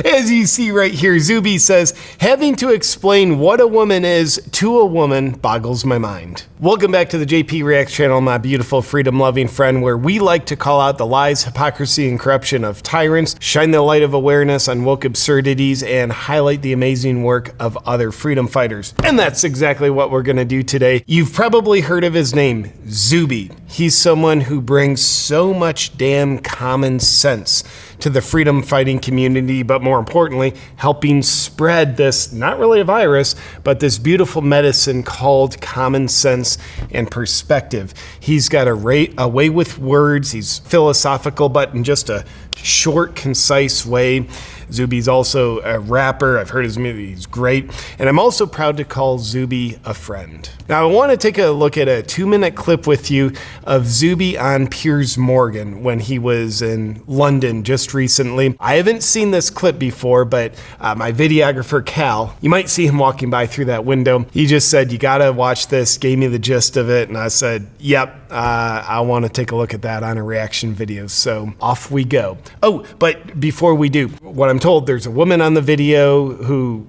As you see right here, Zuby says, having to explain what a woman is to a woman boggles my mind. Welcome back to the JP Reacts channel, my beautiful freedom-loving friend, where we like to call out the lies, hypocrisy, and corruption of tyrants, shine the light of awareness on woke absurdities, and highlight the amazing work of other freedom fighters. And that's exactly what we're gonna do today. You've probably heard of his name, Zuby. He's someone who brings so much damn common sense to the freedom fighting community, but more importantly, helping spread this, not really a virus, but this beautiful medicine called common sense and perspective. He's got a way with words. He's philosophical, but in just a short, concise way. Zuby's also a rapper. I've heard his music. He's great. And I'm also proud to call Zuby a friend. Now, I want to take a look at a 2-minute clip with you of Zuby on Piers Morgan when he was in London just recently. I haven't seen this clip before, but my videographer, Cal, you might see him walking by through that window. He just said, you got to watch this, gave me the gist of it. And I said, yep, I want to take a look at that on a reaction video. So off we go. Oh, but before we do, what I'm told, there's a woman on the video who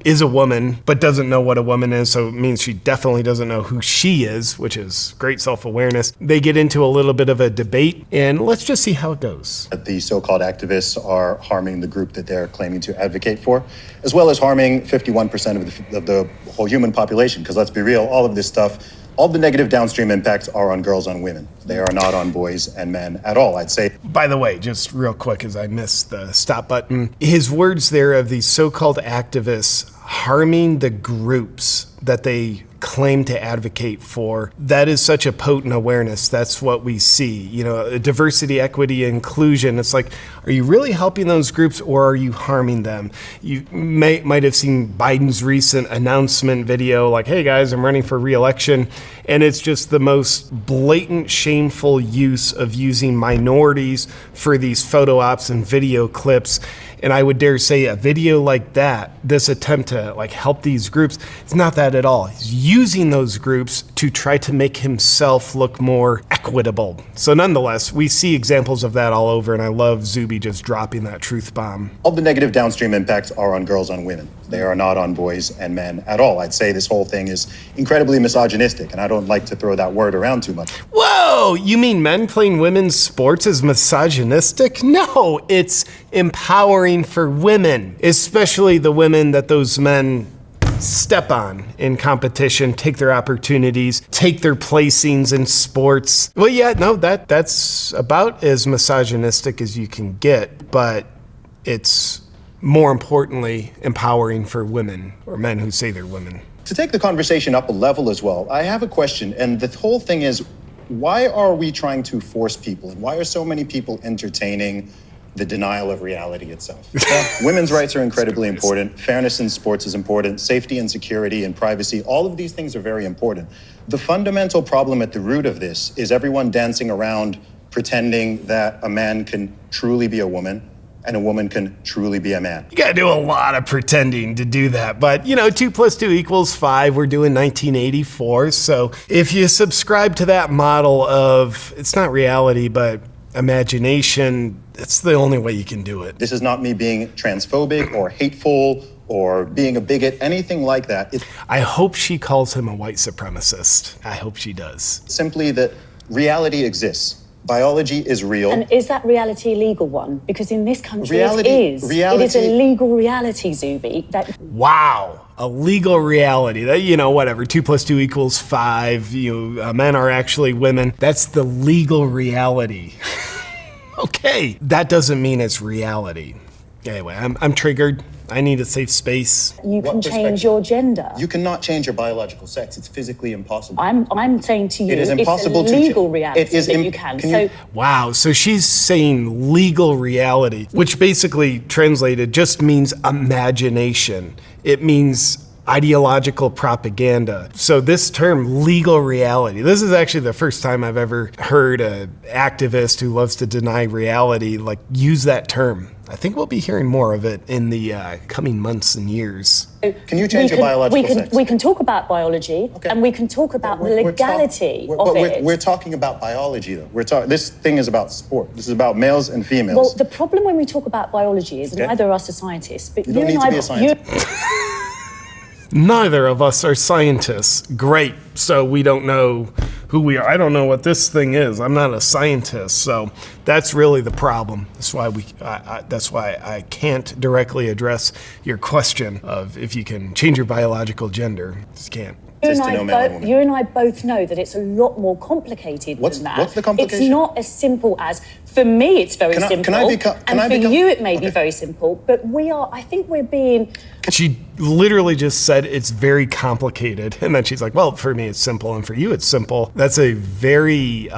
is a woman but doesn't know what a woman is, so it means she definitely doesn't know who she is, which is great self-awareness. They get into a little bit of a debate, and let's just see how it goes. The so-called activists are harming the group that they're claiming to advocate for, as well as harming 51% of the whole human population, because let's be real, all of this stuff, all the negative downstream impacts are on girls, on women. They are not on boys and men at all, I'd say. By the way, just real quick, as I missed the stop button, his words there of these so-called activists harming the groups that they claim to advocate for, that is such a potent awareness. That's what we see. You know, diversity, equity, inclusion. It's like, are you really helping those groups or are you harming them? You might have seen Biden's recent announcement video, like, hey guys, I'm running for re-election. And it's just the most blatant, shameful use of using minorities for these photo ops and video clips. And I would dare say a video like that, this attempt to help these groups, it's not that at all. He's using those groups to try to make himself look more equitable. So nonetheless, we see examples of that all over, and I love Zuby just dropping that truth bomb. All the negative downstream impacts are on girls, on women. They are not on boys and men at all. I'd say this whole thing is incredibly misogynistic, and I don't like to throw that word around too much. Whoa, you mean men playing women's sports is misogynistic? No, it's empowering for women, especially the women that those men step on in competition, take their opportunities, take their placings in sports. Well, yeah, no, that's about as misogynistic as you can get, but it's more importantly empowering for women or men who say they're women. To take the conversation up a level as well, I have a question, and the whole thing is, why are we trying to force people, and why are so many people entertaining the denial of reality itself? Women's rights are incredibly important. Fairness in sports is important. Safety and security and privacy, all of these things are very important. The fundamental problem at the root of this is everyone dancing around pretending that a man can truly be a woman and a woman can truly be a man. You gotta do a lot of pretending to do that, but 2 + 2 = 5. We're doing 1984, so if you subscribe to that model of, it's not reality, but imagination, it's the only way you can do it. This is not me being transphobic or hateful or being a bigot, anything like that. I hope she calls him a white supremacist. I hope she does. Simply that reality exists. Biology is real. And is that reality a legal one? Because in this country it is. It is a legal reality, Zuby. Wow. A legal reality. That, whatever, 2 + 2 = 5. Men are actually women. That's the legal reality. Okay. That doesn't mean it's reality. Anyway, I'm triggered. I need a safe space. You can change your gender. You cannot change your biological sex. It's physically impossible. I'm saying to you, it is impossible it's a legal reality that you can. Wow, so she's saying legal reality, which basically translated just means imagination. It means ideological propaganda. So this term, legal reality, this is actually the first time I've ever heard an activist who loves to deny reality like use that term. I think we'll be hearing more of it in the coming months and years. Can you change your biological sex? We can talk about biology, and we can talk about the legality of it. We're talking about biology, though. This thing is about sport. This is about males and females. Well, the problem when we talk about biology is neither of us are scientists, but you don't need to be a scientist. Neither of us are scientists. Great. So we don't know who we are. I don't know what this thing is. I'm not a scientist. So that's really the problem. That's why I can't directly address your question of if you can change your biological gender. Just can't. You and I both know that it's a lot more complicated than that. What's the complication? It's not as simple as, for me, it's very simple. For you, it may be very simple, but I think we're being... She literally just said it's very complicated. And then she's like, well, for me, it's simple. And for you, it's simple. That's a very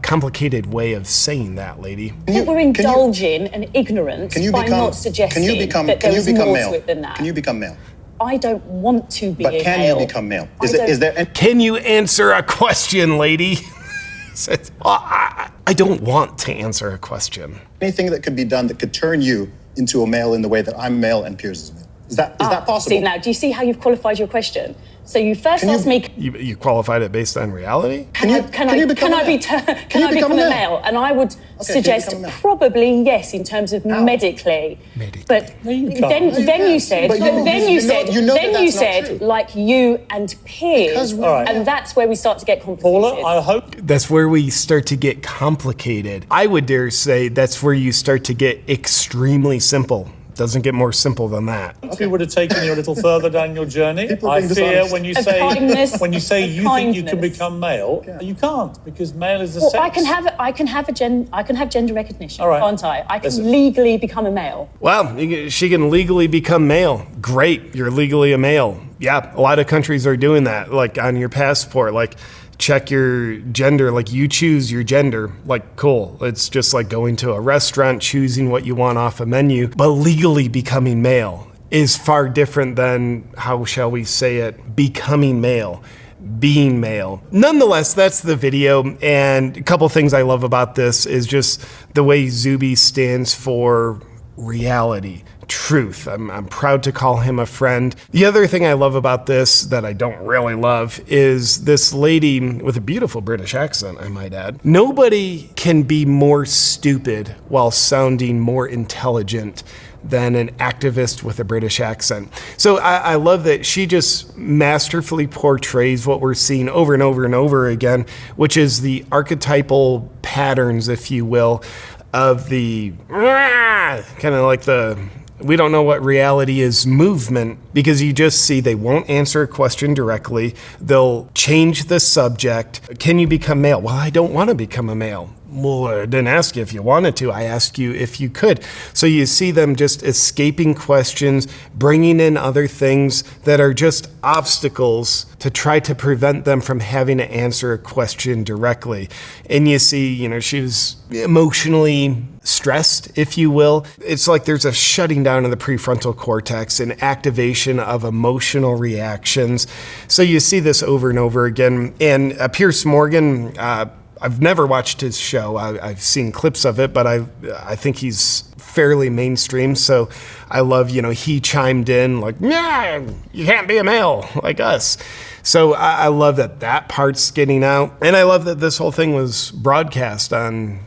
complicated way of saying that, lady. I think we're indulging in ignorance by not suggesting that there's more to it than that. Can you become male? I don't want to be a male. But can you become male? Can you answer a question, lady? I don't want to answer a question. Anything that could be done that could turn you into a male in the way that I'm male and Piers is male. Is that possible? See, now, do you see how you've qualified your question? So you first asked me... You qualified it based on reality? Can I become a male? And I would suggest probably yes, in terms of medically. But then you said, like you and Piers. And that's where we start to get complicated. Paula, I hope... That's where we start to get complicated. I would dare say that's where you start to get extremely simple. Doesn't get more simple than that. If we would have taken you a little further down your journey, I fear when you say you think you can become male, you can't, because male is the sex. I can have gender recognition, can't I? I can legally become a male. Well, she can legally become male. Great, you're legally a male. Yeah, a lot of countries are doing that, like on your passport, like check your gender, like you choose your gender, like cool. It's just like going to a restaurant, choosing what you want off a menu, but legally becoming male is far different than, how shall we say it, becoming male, being male. Nonetheless, that's the video, and a couple things I love about this is just the way Zuby stands for reality. Truth. I'm proud to call him a friend. The other thing I love about this that I don't really love is this lady with a beautiful British accent, I might add. Nobody can be more stupid while sounding more intelligent than an activist with a British accent. So I love that she just masterfully portrays what we're seeing over and over and over again, which is the archetypal patterns, if you will, of the kind of like the we don't know what reality is movement, because you just see they won't answer a question directly. They'll change the subject. Can you become male? Well, I don't want to become a male. Well, I didn't ask you if you wanted to. I asked you if you could. So you see them just escaping questions, bringing in other things that are just obstacles to try to prevent them from having to answer a question directly. And you see, she was emotionally stressed, if you will. It's like there's a shutting down of the prefrontal cortex and activation of emotional reactions. So you see this over and over again. And Piers Morgan, I've never watched his show. I've seen clips of it, but I think he's fairly mainstream. So I love, he chimed in like, yeah, you can't be a male like us. So I love that part's getting out. And I love that this whole thing was broadcast on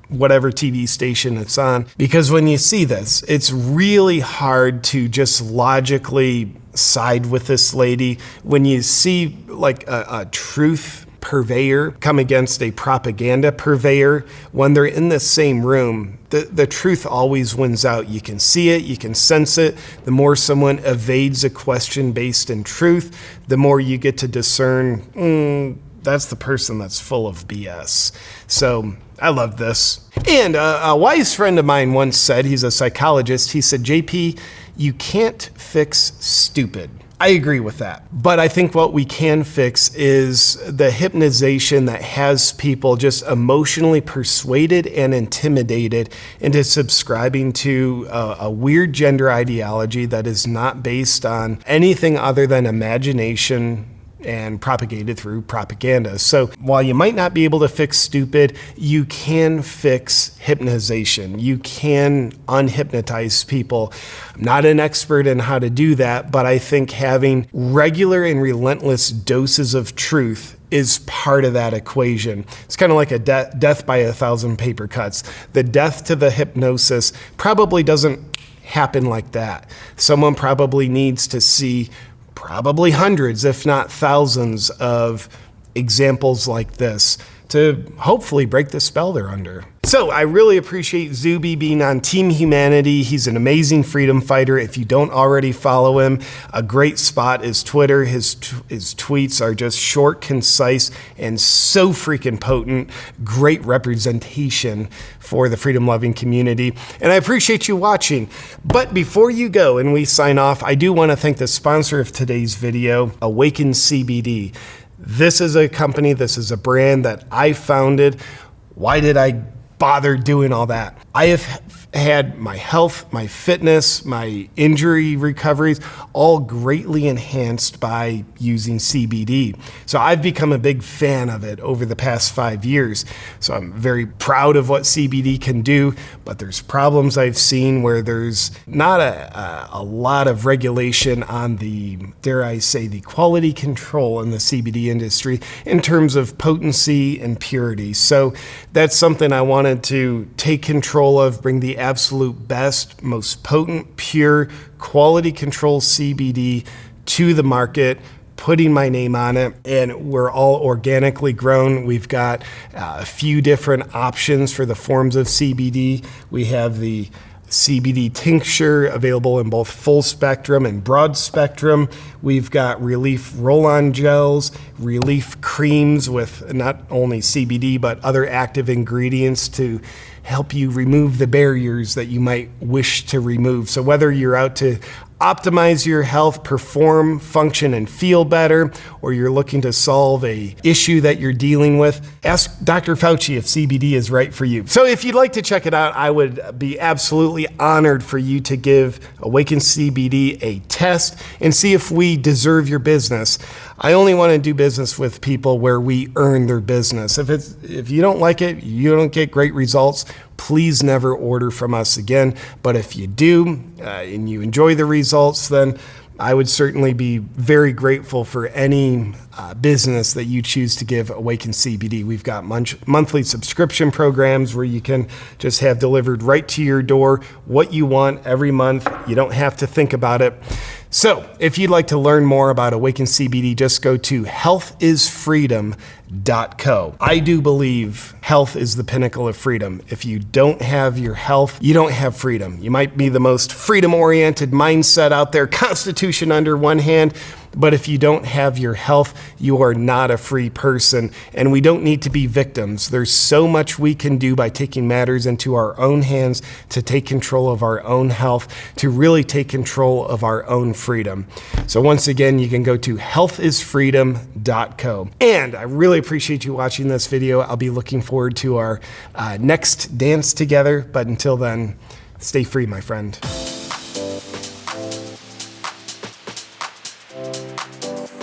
whatever TV station it's on. Because when you see this, it's really hard to just logically side with this lady. When you see like a truth purveyor come against a propaganda purveyor, when they're in the same room, the truth always wins out. You can see it, you can sense it. The more someone evades a question based in truth, the more you get to discern, that's the person that's full of BS. So I love this. And a wise friend of mine once said, he's a psychologist, he said, JP, you can't fix stupid. I agree with that. But I think what we can fix is the hypnotization that has people just emotionally persuaded and intimidated into subscribing to a weird gender ideology that is not based on anything other than imagination and propagated through propaganda. So while you might not be able to fix stupid, you can fix hypnotization. You can unhypnotize people. I'm not an expert in how to do that, but I think having regular and relentless doses of truth is part of that equation. It's kind of like a death by 1,000 paper cuts. The death to the hypnosis probably doesn't happen like that. Someone probably needs to see probably hundreds, if not thousands, of examples like this to hopefully break the spell they're under. So I really appreciate Zuby being on Team Humanity. He's an amazing freedom fighter. If you don't already follow him, a great spot is Twitter. His tweets are just short, concise, and so freaking potent. Great representation for the freedom-loving community. And I appreciate you watching. But before you go and we sign off, I do want to thank the sponsor of today's video, Awaken CBD. This is a company, this is a brand that I founded. Why did I bother doing all that? I have had my health, my fitness, my injury recoveries all greatly enhanced by using CBD. So I've become a big fan of it over the past 5 years. So I'm very proud of what CBD can do, but there's problems I've seen where there's not a lot of regulation on the, dare I say, the quality control in the CBD industry in terms of potency and purity. So that's something I wanted to take control of, bring the absolute best, most potent, pure, quality control CBD to the market, putting my name on it, and we're all organically grown. We've got a few different options for the forms of CBD. We have the CBD tincture available in both full spectrum and broad spectrum. We've got relief roll-on gels, relief creams with not only CBD but other active ingredients to help you remove the barriers that you might wish to remove. So whether you're out to optimize your health, perform, function, and feel better, or you're looking to solve a issue that you're dealing with, ask Dr. Fauci if CBD is right for you. So if you'd like to check it out, I would be absolutely honored for you to give Awaken CBD a test and see if we deserve your business. I only want to do business with people where we earn their business. If you don't like it, you don't get great results, please never order from us again. But if you do and you enjoy the results, then I would certainly be very grateful for any business that you choose to give Awaken CBD. We've got monthly subscription programs where you can just have delivered right to your door what you want every month. You don't have to think about it. So if you'd like to learn more about Awaken CBD, just go to healthisfreedom.co. I do believe health is the pinnacle of freedom. If you don't have your health, you don't have freedom. You might be the most freedom-oriented mindset out there, Constitution under one hand, but if you don't have your health, you are not a free person, and we don't need to be victims. There's so much we can do by taking matters into our own hands to take control of our own health, to really take control of our own freedom. So once again, you can go to healthisfreedom.co. And I really appreciate you watching this video. I'll be looking forward to our next dance together, but until then, stay free, my friend.